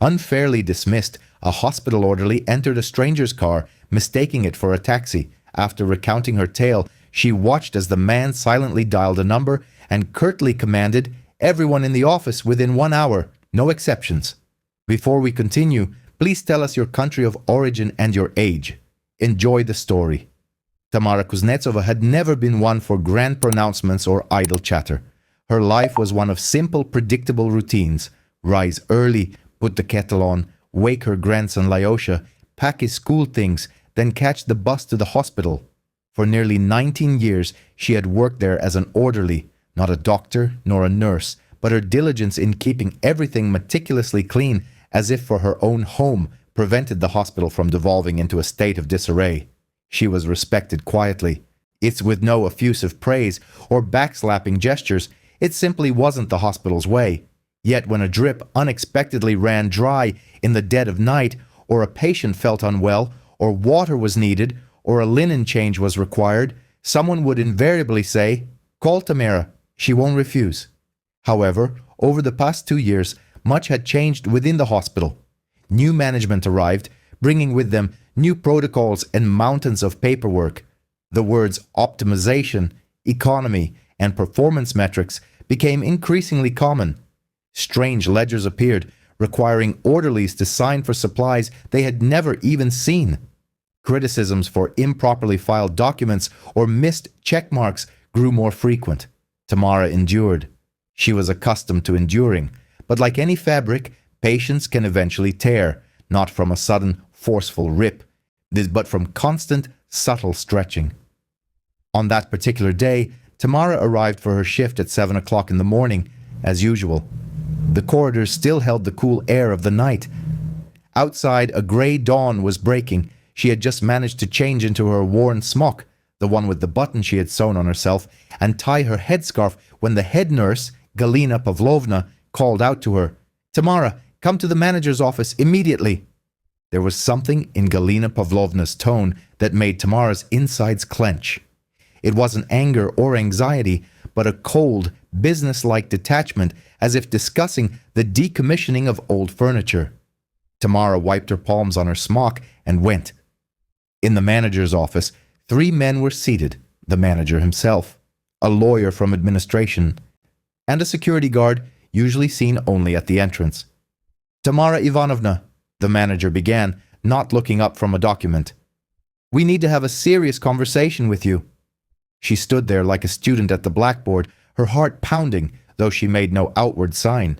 Unfairly dismissed, a hospital orderly entered a stranger's car, mistaking it for a taxi. After recounting her tale, she watched as the man silently dialed a number and curtly commanded, "Everyone in the office within 1 hour, no exceptions." Before we continue, please tell us your country of origin and your age. Enjoy the story. Tamara Kuznetsova had never been one for grand pronouncements or idle chatter. Her life was one of simple, predictable routines. Rise early, put the kettle on, wake her grandson Lyosha, pack his school things, then catch the bus to the hospital. For nearly 19 years, she had worked there as an orderly, not a doctor nor a nurse, but her diligence in keeping everything meticulously clean, as if for her own home, prevented the hospital from devolving into a state of disarray. She was respected quietly. It's with no effusive praise or backslapping gestures. It simply wasn't the hospital's way. Yet when a drip unexpectedly ran dry in the dead of night, or a patient felt unwell, or water was needed, or a linen change was required, someone would invariably say, "Call Tamara, she won't refuse." However, over the past 2 years, much had changed within the hospital. New management arrived, bringing with them new protocols and mountains of paperwork. The words optimization, economy, and performance metrics became increasingly common. Strange ledgers appeared, requiring orderlies to sign for supplies they had never even seen. Criticisms for improperly filed documents or missed check marks grew more frequent. Tamara endured. She was accustomed to enduring, but like any fabric, patience can eventually tear, not from a sudden, forceful rip, but from constant, subtle stretching. On that particular day, Tamara arrived for her shift at 7 o'clock in the morning, as usual. The corridors still held the cool air of the night. Outside, a grey dawn was breaking. She had just managed to change into her worn smock, the one with the button she had sewn on herself, and tie her headscarf when the head nurse, Galina Pavlovna, called out to her, "Tamara, come to the manager's office immediately." There was something in Galina Pavlovna's tone that made Tamara's insides clench. It wasn't anger or anxiety, but a cold, businesslike detachment, as if discussing the decommissioning of old furniture. Tamara wiped her palms on her smock and went. In the manager's office, 3 men were seated, the manager himself, a lawyer from administration, and a security guard, usually seen only at the entrance. "Tamara Ivanovna," the manager began, not looking up from a document, "we need to have a serious conversation with you." She stood there like a student at the blackboard, her heart pounding, though she made no outward sign.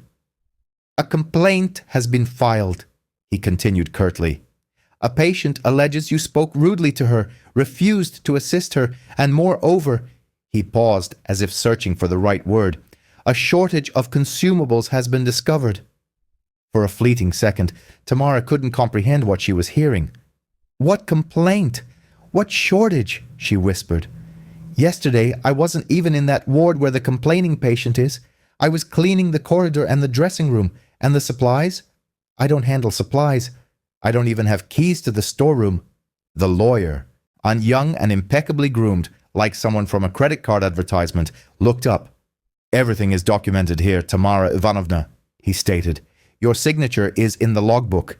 "A complaint has been filed," he continued curtly. "A patient alleges you spoke rudely to her, refused to assist her, and moreover," he paused as if searching for the right word, "a shortage of consumables has been discovered." For a fleeting second, Tamara couldn't comprehend what she was hearing. "What complaint? What shortage?" she whispered. "Yesterday, I wasn't even in that ward where the complaining patient is. I was cleaning the corridor and the dressing room. And the supplies? I don't handle supplies. I don't even have keys to the storeroom." The lawyer, young and impeccably groomed, like someone from a credit card advertisement, looked up. "Everything is documented here, Tamara Ivanovna," he stated. "Your signature is in the logbook."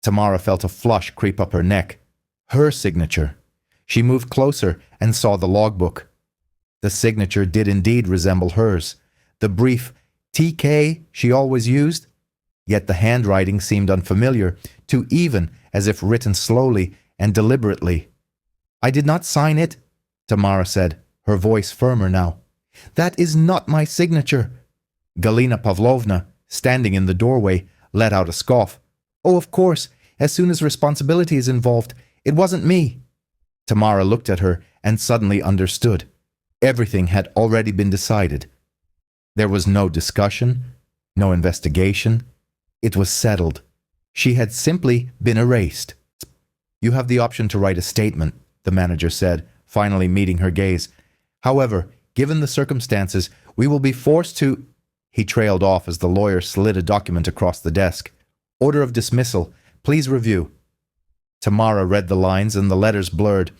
Tamara felt a flush creep up her neck. Her signature. She moved closer and saw the logbook. The signature did indeed resemble hers, the brief TK she always used. Yet the handwriting seemed unfamiliar, too even, as if written slowly and deliberately. "I did not sign it," Tamara said, her voice firmer now. "That is not my signature." Galina Pavlovna, standing in the doorway, let out a scoff. "Oh, of course, as soon as responsibility is involved. It wasn't me." Tamara looked at her and suddenly understood. Everything had already been decided. There was no discussion, no investigation. It was settled. She had simply been erased. "You have the option to write a statement," the manager said, finally meeting her gaze. "However, given the circumstances, we will be forced to—" He trailed off as the lawyer slid a document across the desk. "Order of dismissal. Please review." Tamara read the lines and the letters blurred.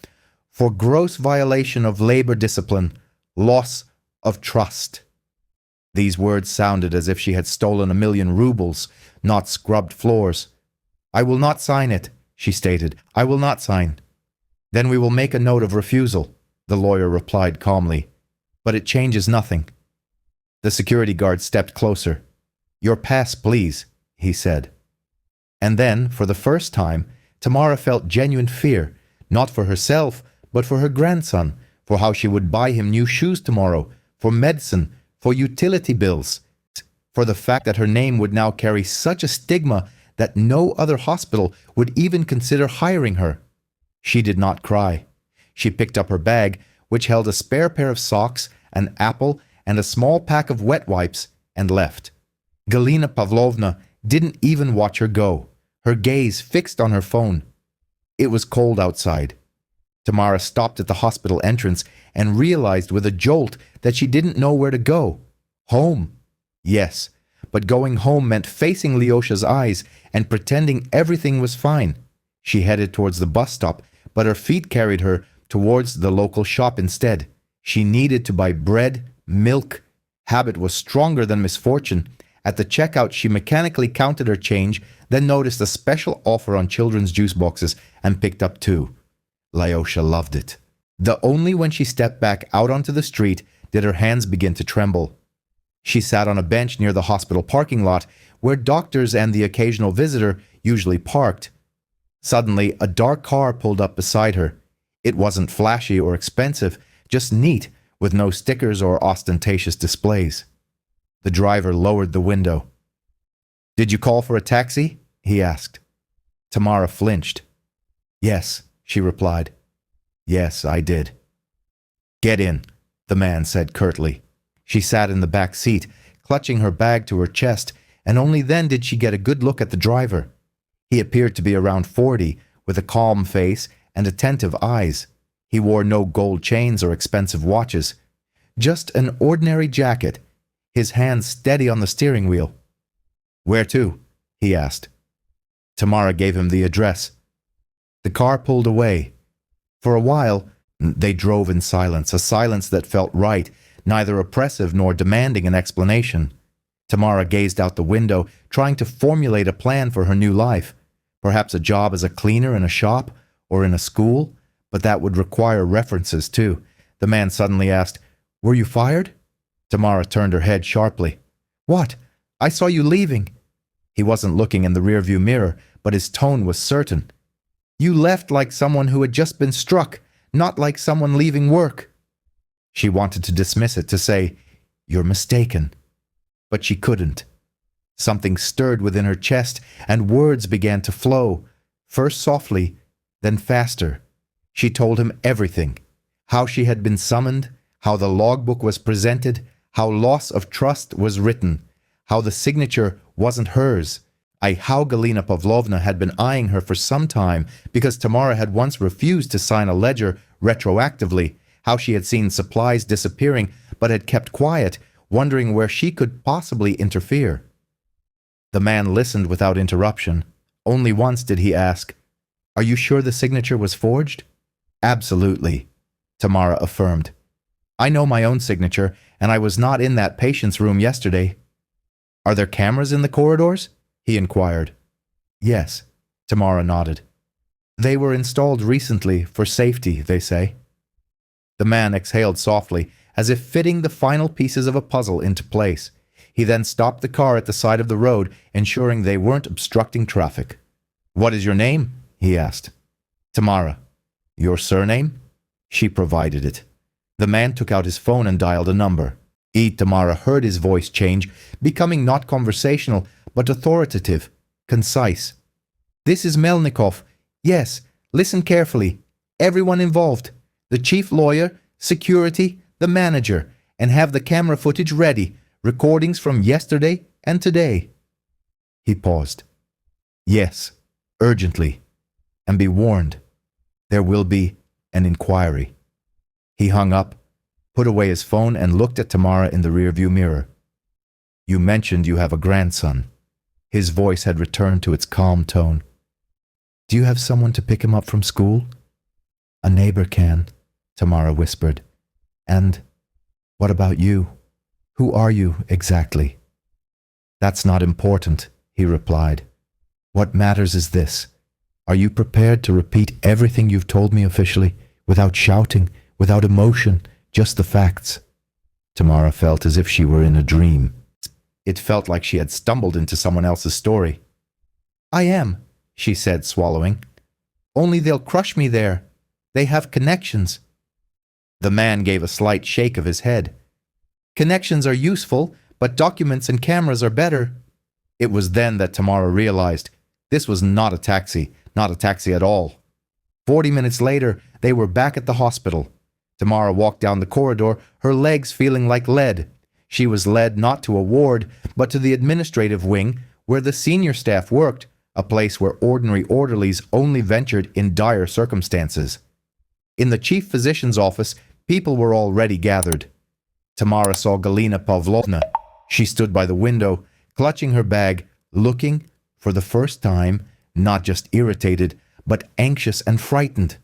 "For gross violation of labor discipline, loss of trust." These words sounded as if she had stolen 1,000,000 rubles, not scrubbed floors. "I will not sign it," she stated. "I will not sign." "Then we will make a note of refusal," the lawyer replied calmly. "But it changes nothing." The security guard stepped closer. "Your pass, please," he said. And then, for the first time, Tamara felt genuine fear, not for herself, but for her grandson, for how she would buy him new shoes tomorrow, for medicine, for utility bills, for the fact that her name would now carry such a stigma that no other hospital would even consider hiring her. She did not cry. She picked up her bag, which held a spare pair of socks, an apple, and a small pack of wet wipes, and left. Galina Pavlovna didn't even watch her go, her gaze fixed on her phone. It was cold outside. Tamara stopped at the hospital entrance and realized with a jolt that she didn't know where to go. Home. Yes, but going home meant facing Lyosha's eyes and pretending everything was fine. She headed towards the bus stop, but her feet carried her towards the local shop instead. She needed to buy bread, milk. Habit was stronger than misfortune. At the checkout, she mechanically counted her change, then noticed a special offer on children's juice boxes and picked up 2. Lyosha loved it. Only when she stepped back out onto the street did her hands begin to tremble. She sat on a bench near the hospital parking lot, where doctors and the occasional visitor usually parked. Suddenly, a dark car pulled up beside her. It wasn't flashy or expensive, just neat, with no stickers or ostentatious displays. The driver lowered the window. "Did you call for a taxi?" he asked. Tamara flinched. "Yes," she replied. "Yes, I did." "Get in," the man said curtly. She sat in the back seat, clutching her bag to her chest, and only then did she get a good look at the driver. He appeared to be around 40, with a calm face and attentive eyes. He wore no gold chains or expensive watches. Just an ordinary jacket, his hands steady on the steering wheel. "Where to?" he asked. Tamara gave him the address. The car pulled away. For a while, they drove in silence, a silence that felt right, neither oppressive nor demanding an explanation. Tamara gazed out the window, trying to formulate a plan for her new life. Perhaps a job as a cleaner in a shop or in a school, but that would require references too. The man suddenly asked, "Were you fired?" Tamara turned her head sharply. "What? I saw you leaving." He wasn't looking in the rearview mirror, but his tone was certain. "You left like someone who had just been struck, not like someone leaving work." She wanted to dismiss it, to say, "You're mistaken." But she couldn't. Something stirred within her chest, and words began to flow, first softly, then faster. She told him everything. How she had been summoned, how the logbook was presented, how loss of trust was written, how the signature wasn't hers, how Galina Pavlovna had been eyeing her for some time because Tamara had once refused to sign a ledger retroactively, how she had seen supplies disappearing but had kept quiet, wondering where she could possibly interfere. The man listened without interruption. Only once did he ask, "Are you sure the signature was forged?" "Absolutely," Tamara affirmed. "I know my own signature, and I was not in that patient's room yesterday." "Are there cameras in the corridors?" he inquired. "Yes," Tamara nodded. "They were installed recently for safety, they say." The man exhaled softly, as if fitting the final pieces of a puzzle into place. He then stopped the car at the side of the road, ensuring they weren't obstructing traffic. "What is your name?" he asked. "Tamara." "Your surname?" She provided it. The man took out his phone and dialed a number. Tamara heard his voice change, becoming not conversational, but authoritative, concise. "This is Melnikov. Yes, listen carefully. Everyone involved. The chief lawyer, security, the manager, and have the camera footage ready, recordings from yesterday and today." He paused. "Yes, urgently. And be warned, there will be an inquiry." He hung up, put away his phone, and looked at Tamara in the rearview mirror. "You mentioned you have a grandson." His voice had returned to its calm tone. "Do you have someone to pick him up from school?" "A neighbor can," Tamara whispered. "And what about you?" Who are you exactly? That's not important, he replied. What matters is this. Are you prepared to repeat everything you've told me officially, without shouting, without emotion, just the facts? Tamara felt as if she were in a dream. It felt like she had stumbled into someone else's story. I am, she said, swallowing. Only they'll crush me there. They have connections. The man gave a slight shake of his head. Connections are useful, but documents and cameras are better. It was then that Tamara realized this was not a taxi at all. 40 minutes later, they were back at the hospital. Tamara walked down the corridor, her legs feeling like lead. She was led not to a ward, but to the administrative wing, where the senior staff worked, a place where ordinary orderlies only ventured in dire circumstances. In the chief physician's office, people were already gathered. Tamara saw Galina Pavlovna. She stood by the window, clutching her bag, looking, for the first time, not just irritated, but anxious and frightened.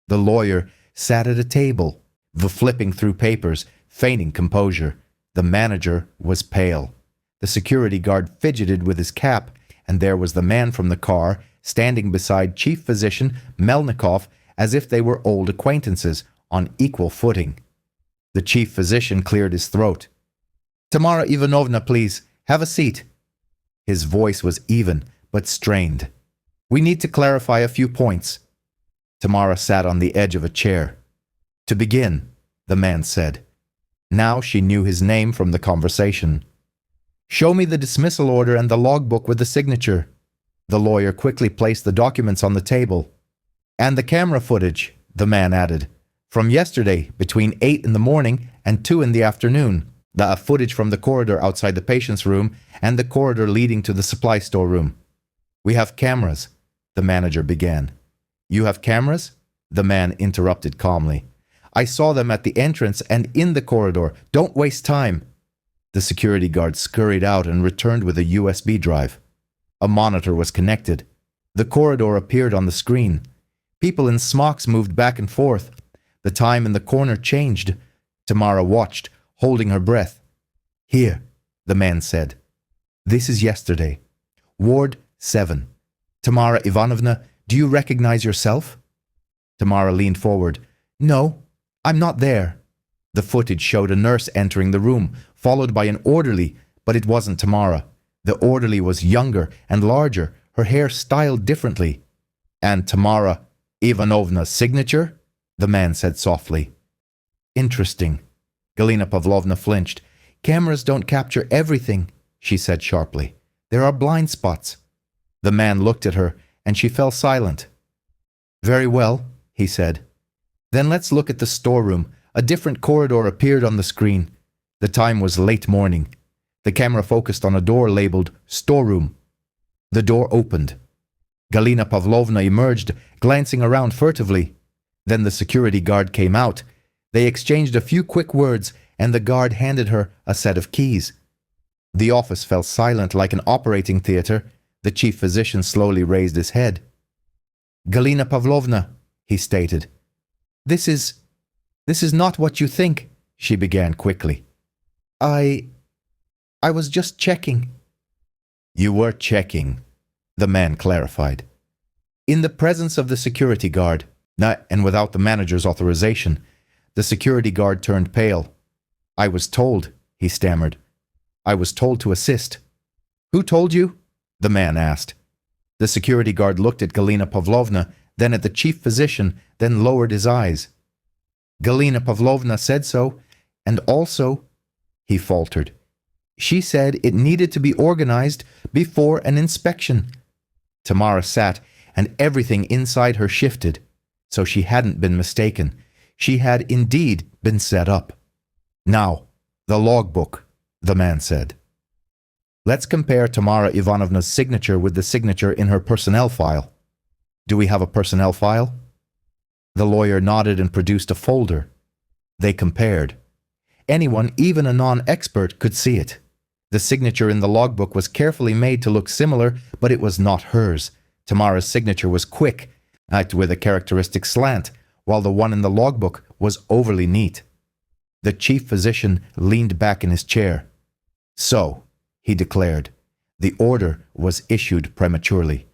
The lawyer sat at a table, flipping through papers, feigning composure. The manager was pale. The security guard fidgeted with his cap, and there was the man from the car, standing beside Chief Physician Melnikov as if they were old acquaintances, on equal footing. The chief physician cleared his throat. Tamara Ivanovna, please, have a seat. His voice was even, but strained. We need to clarify a few points. Tamara sat on the edge of a chair. To begin, the man said. Now she knew his name from the conversation. Show me the dismissal order and the logbook with the signature. The lawyer quickly placed the documents on the table. And the camera footage, the man added. From yesterday, between 8 in the morning and 2 in the afternoon. The footage from the corridor outside the patient's room and the corridor leading to the supply store room. We have cameras, the manager began. You have cameras? The man interrupted calmly. I saw them at the entrance and in the corridor. Don't waste time. The security guard scurried out and returned with a USB drive. A monitor was connected. The corridor appeared on the screen. People in smocks moved back and forth. The time in the corner changed. Tamara watched, holding her breath. Here, the man said. This is yesterday. Ward 7. Tamara Ivanovna, do you recognize yourself? Tamara leaned forward. No, I'm not there. The footage showed a nurse entering the room, followed by an orderly, but it wasn't Tamara. The orderly was younger and larger, her hair styled differently. And Tamara Ivanovna's signature? The man said softly. Interesting. Galina Pavlovna flinched. Cameras don't capture everything, she said sharply. There are blind spots. The man looked at her, and she fell silent. Very well, he said. Then let's look at the storeroom. A different corridor appeared on the screen. The time was late morning. The camera focused on a door labeled Storeroom. The door opened. Galina Pavlovna emerged, glancing around furtively. Then the security guard came out. They exchanged a few quick words, and the guard handed her a set of keys. The office fell silent like an operating theater. The chief physician slowly raised his head. Galina Pavlovna, he stated. This is not what you think, she began quickly. I was just checking. You were checking, the man clarified. In the presence of the security guard, and without the manager's authorization, the security guard turned pale. I was told, he stammered. I was told to assist. Who told you? The man asked. The security guard looked at Galina Pavlovna, then at the chief physician, then lowered his eyes. Galina Pavlovna said so, and also, he faltered. She said it needed to be organized before an inspection. Tamara sat, and everything inside her shifted. So she hadn't been mistaken. She had indeed been set up. Now, the logbook, the man said. Let's compare Tamara Ivanovna's signature with the signature in her personnel file. Do we have a personnel file? The lawyer nodded and produced a folder. They compared. Anyone, even a non-expert, could see it. The signature in the logbook was carefully made to look similar, but it was not hers. Tamara's signature was quick, with a characteristic slant, while the one in the logbook was overly neat. The chief physician leaned back in his chair. So, he declared, the order was issued prematurely.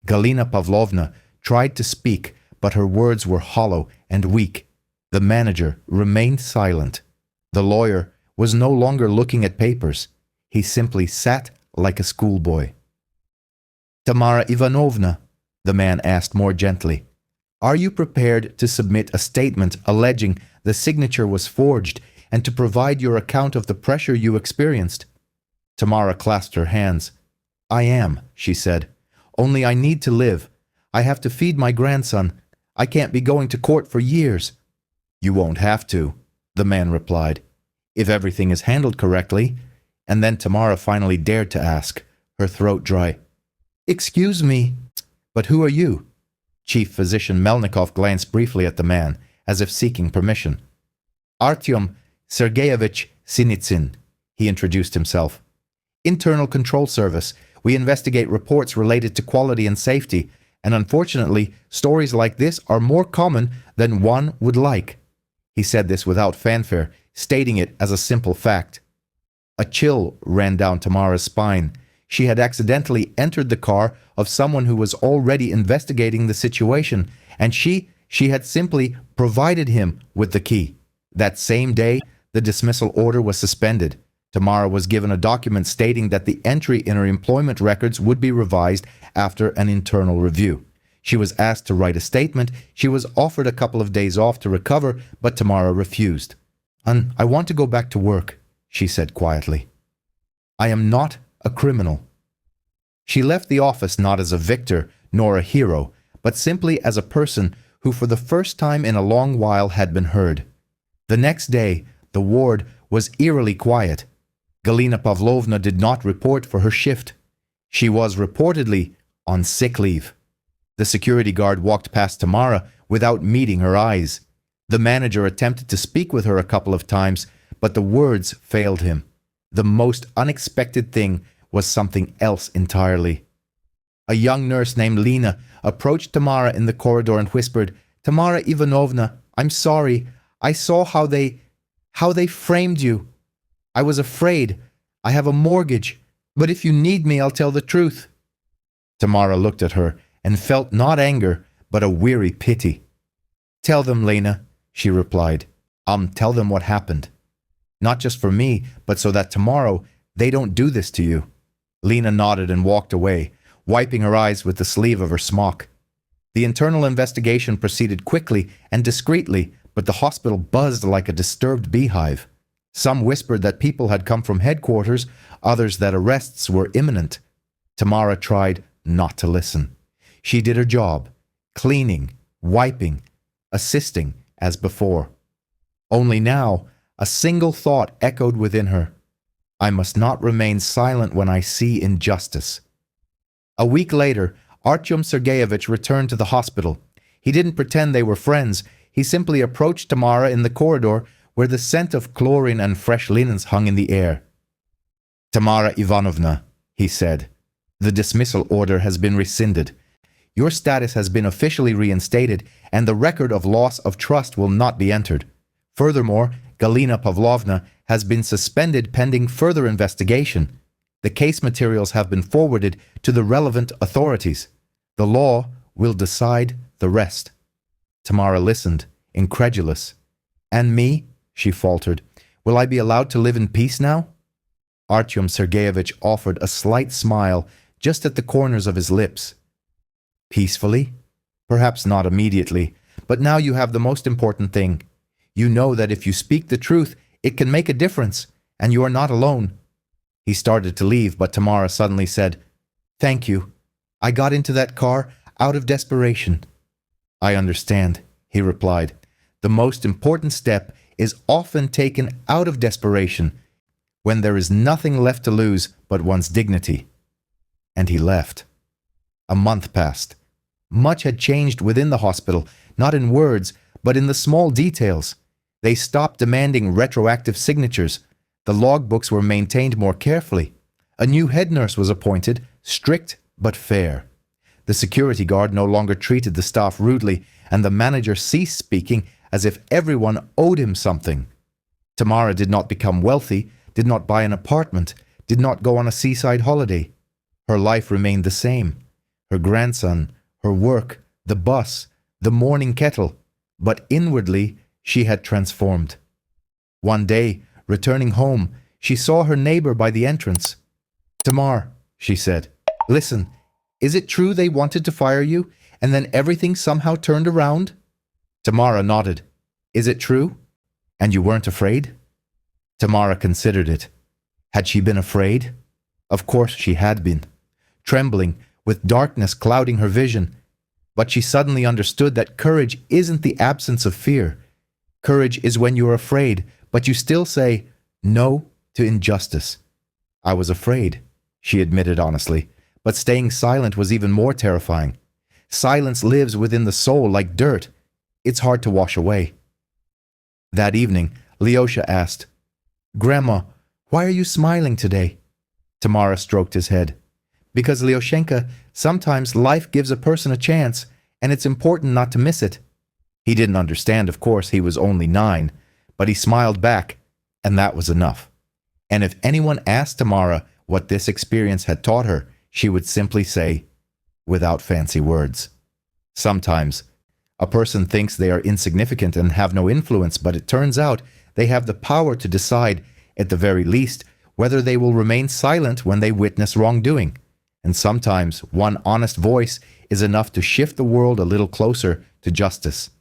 Galina Pavlovna tried to speak, but her words were hollow and weak. The manager remained silent. The lawyer was no longer looking at papers. He simply sat like a schoolboy. Tamara Ivanovna, the man asked more gently, are you prepared to submit a statement alleging the signature was forged and to provide your account of the pressure you experienced? Tamara clasped her hands. I am, she said. Only I need to live. I have to feed my grandson. I can't be going to court for years. You won't have to, the man replied, if everything is handled correctly. And then Tamara finally dared to ask, her throat dry. Excuse me, but who are you? Chief Physician Melnikov glanced briefly at the man, as if seeking permission. Artyom Sergeyevich Sinitsyn, he introduced himself. Internal Control Service. We investigate reports related to quality and safety, and unfortunately, stories like this are more common than one would like. He said this without fanfare, stating it as a simple fact. A chill ran down Tamara's spine. She had accidentally entered the car of someone who was already investigating the situation, and she had simply provided him with the key. That same day, the dismissal order was suspended. Tamara was given a document stating that the entry in her employment records would be revised after an internal review. She was asked to write a statement. She was offered a couple of days off to recover, but Tamara refused. I want to go back to work, she said quietly. I am not a criminal. She left the office not as a victor nor a hero, but simply as a person who for the first time in a long while had been heard. The next day, the ward was eerily quiet. Galina Pavlovna did not report for her shift. She was reportedly on sick leave. The security guard walked past Tamara without meeting her eyes. The manager attempted to speak with her a couple of times, but the words failed him. The most unexpected thing was something else entirely. A young nurse named Lena approached Tamara in the corridor and whispered, Tamara Ivanovna, I'm sorry. I saw how they framed you. I was afraid. I have a mortgage. But if you need me, I'll tell the truth. Tamara looked at her and felt not anger, but a weary pity. Tell them, Lena, she replied. Tell them what happened. Not just for me, but so that tomorrow they don't do this to you. Lena nodded and walked away, wiping her eyes with the sleeve of her smock. The internal investigation proceeded quickly and discreetly, but the hospital buzzed like a disturbed beehive. Some whispered that people had come from headquarters, others that arrests were imminent. Tamara tried not to listen. She did her job, cleaning, wiping, assisting as before. Only now, a single thought echoed within her. I must not remain silent when I see injustice. A week later, Artyom Sergeyevich returned to the hospital. He didn't pretend they were friends. He simply approached Tamara in the corridor where the scent of chlorine and fresh linens hung in the air. Tamara Ivanovna, he said, the dismissal order has been rescinded. Your status has been officially reinstated, and the record of loss of trust will not be entered. Furthermore, Galina Pavlovna has been suspended pending further investigation. The case materials have been forwarded to the relevant authorities. The law will decide the rest. Tamara listened, incredulous. And me? She faltered. Will I be allowed to live in peace now? Artyom Sergeyevich offered a slight smile just at the corners of his lips. Peacefully? Perhaps not immediately, but now you have the most important thing. You know that if you speak the truth, it can make a difference, and you are not alone. He started to leave, but Tamara suddenly said, Thank you. I got into that car out of desperation. I understand, he replied. The most important step is often taken out of desperation, when there is nothing left to lose but one's dignity. And he left. A month passed. Much had changed within the hospital, not in words, but in the small details. They stopped demanding retroactive signatures. The logbooks were maintained more carefully. A new head nurse was appointed, strict but fair. The security guard no longer treated the staff rudely, and the manager ceased speaking as if everyone owed him something. Tamara did not become wealthy, did not buy an apartment, did not go on a seaside holiday. Her life remained the same. Her grandson, her work, the bus, the morning kettle. But inwardly, she had transformed. One day, returning home, she saw her neighbor by the entrance. "Tamar," she said, "listen, is it true they wanted to fire you, and then everything somehow turned around?" Tamara nodded. "Is it true? And you weren't afraid?" Tamara considered it. Had she been afraid? Of course she had been. Trembling, with darkness clouding her vision. But she suddenly understood that courage isn't the absence of fear. Courage is when you're afraid, but you still say no to injustice. "I was afraid," she admitted honestly, but staying silent was even more terrifying. Silence lives within the soul like dirt. It's hard to wash away. That evening, Lyosha asked, "Grandma, why are you smiling today?" Tamara stroked his head. "Because, Lyoshenka, sometimes life gives a person a chance, and it's important not to miss it." He didn't understand, of course, he was only 9, but he smiled back, and that was enough. And if anyone asked Tamara what this experience had taught her, she would simply say, without fancy words, sometimes a person thinks they are insignificant and have no influence, but it turns out they have the power to decide, at the very least, whether they will remain silent when they witness wrongdoing. And sometimes one honest voice is enough to shift the world a little closer to justice.